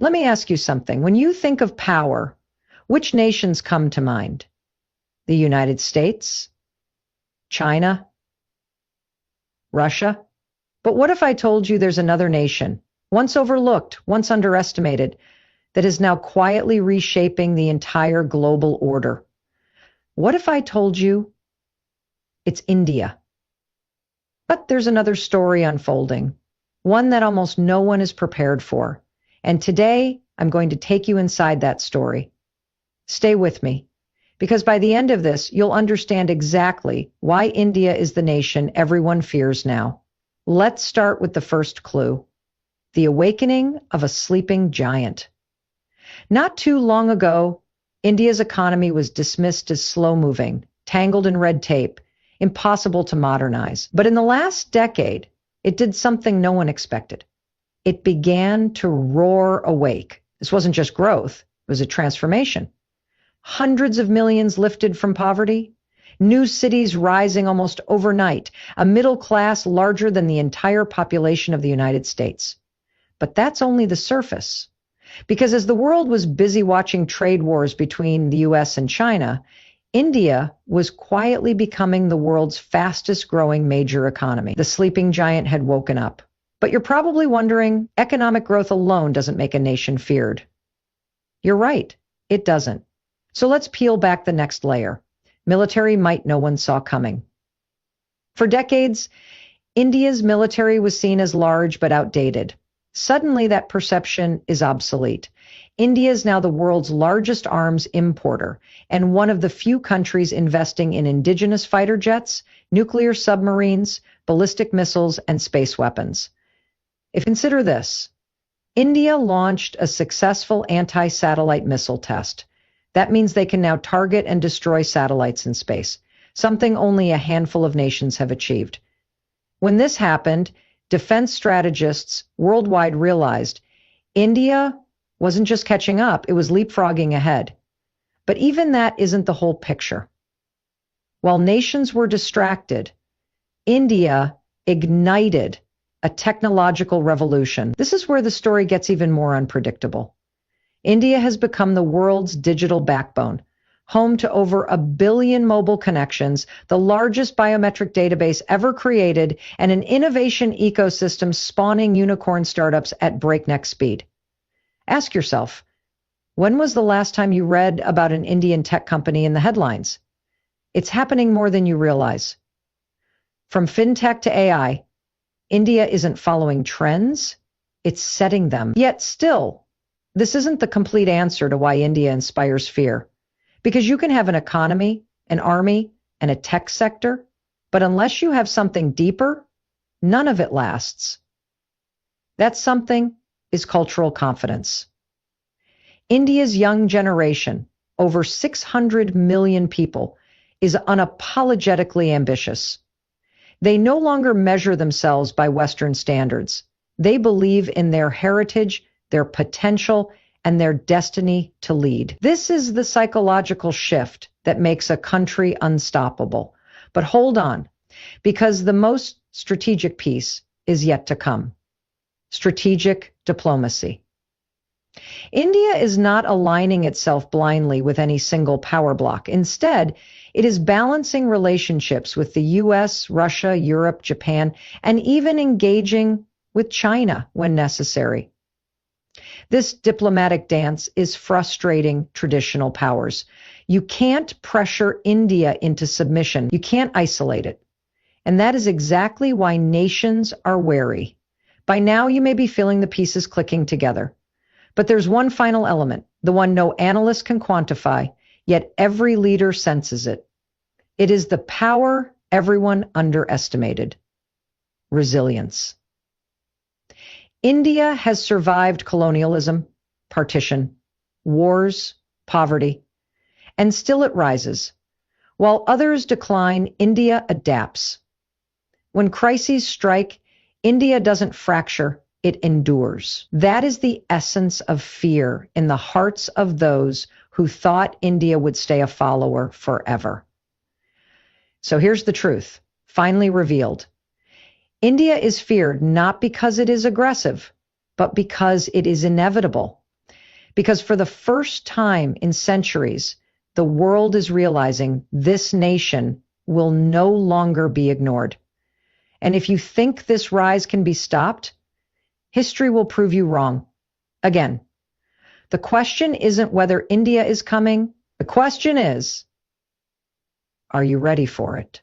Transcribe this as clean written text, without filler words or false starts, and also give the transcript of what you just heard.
Let me ask you something. When you think of power, which nations come to mind? The United States? China? Russia? But what if I told you there's another nation, once overlooked, once underestimated, that is now quietly reshaping the entire global order? What if I told you it's India? But there's another story unfolding, one that almost no one is prepared for. And today, I'm going to take you inside that story. Stay with me, because by the end of this, you'll understand exactly why India is the nation everyone fears now. Let's start with the first clue: the awakening of a sleeping giant. Not too long ago, India's economy was dismissed as slow-moving, tangled in red tape, impossible to modernize. But in the last decade, it did something no one expected. It began to roar awake. This wasn't just growth, it was a transformation. Hundreds of millions lifted from poverty, new cities rising almost overnight, a middle class larger than the entire population of the United States. But that's only the surface. Because as the world was busy watching trade wars between the US and China, India was quietly becoming the world's fastest growing major economy. The sleeping giant had woken up. But you're probably wondering, economic growth alone doesn't make a nation feared. You're right, it doesn't. So let's peel back the next layer: military might no one saw coming. For decades, India's military was seen as large but outdated. Suddenly, that perception is obsolete. India is now the world's largest arms importer and one of the few countries investing in indigenous fighter jets, nuclear submarines, ballistic missiles, and space weapons. Consider this. India launched a successful anti-satellite missile test. That means they can now target and destroy satellites in space, something only a handful of nations have achieved. When this happened, defense strategists worldwide realized India wasn't just catching up, it was leapfrogging ahead. But even that isn't the whole picture. While nations were distracted, India ignited a technological revolution. This is where the story gets even more unpredictable. India has become the world's digital backbone, home to over 1 billion mobile connections, the largest biometric database ever created, and an innovation ecosystem spawning unicorn startups at breakneck speed. Ask yourself, when was the last time you read about an Indian tech company in the headlines? It's happening more than you realize. From fintech to AI, India isn't following trends, it's setting them. Yet still, this isn't the complete answer to why India inspires fear. Because you can have an economy, an army, and a tech sector, but unless you have something deeper, none of it lasts. That something is cultural confidence. India's young generation, over 600 million people, is unapologetically ambitious. They no longer measure themselves by Western standards. They believe in their heritage, their potential, and their destiny to lead. This is the psychological shift that makes a country unstoppable. But hold on, because the most strategic piece is yet to come. Strategic diplomacy. India is not aligning itself blindly with any single power bloc. Instead, it is balancing relationships with the US, Russia, Europe, Japan, and even engaging with China when necessary. This diplomatic dance is frustrating traditional powers. You can't pressure India into submission. You can't isolate it. And that is exactly why nations are wary. By now, you may be feeling the pieces clicking together. But there's one final element, the one no analyst can quantify, yet every leader senses it. It is the power everyone underestimated: resilience. India has survived colonialism, partition, wars, poverty, and still it rises. While others decline, India adapts. When crises strike, India doesn't fracture, it endures. That is the essence of fear in the hearts of those who thought India would stay a follower forever. So here's the truth, finally revealed. India is feared not because it is aggressive, but because it is inevitable. Because for the first time in centuries, the world is realizing this nation will no longer be ignored. And if you think this rise can be stopped, history will prove you wrong. Again, the question isn't whether India is coming. The question is, are you ready for it?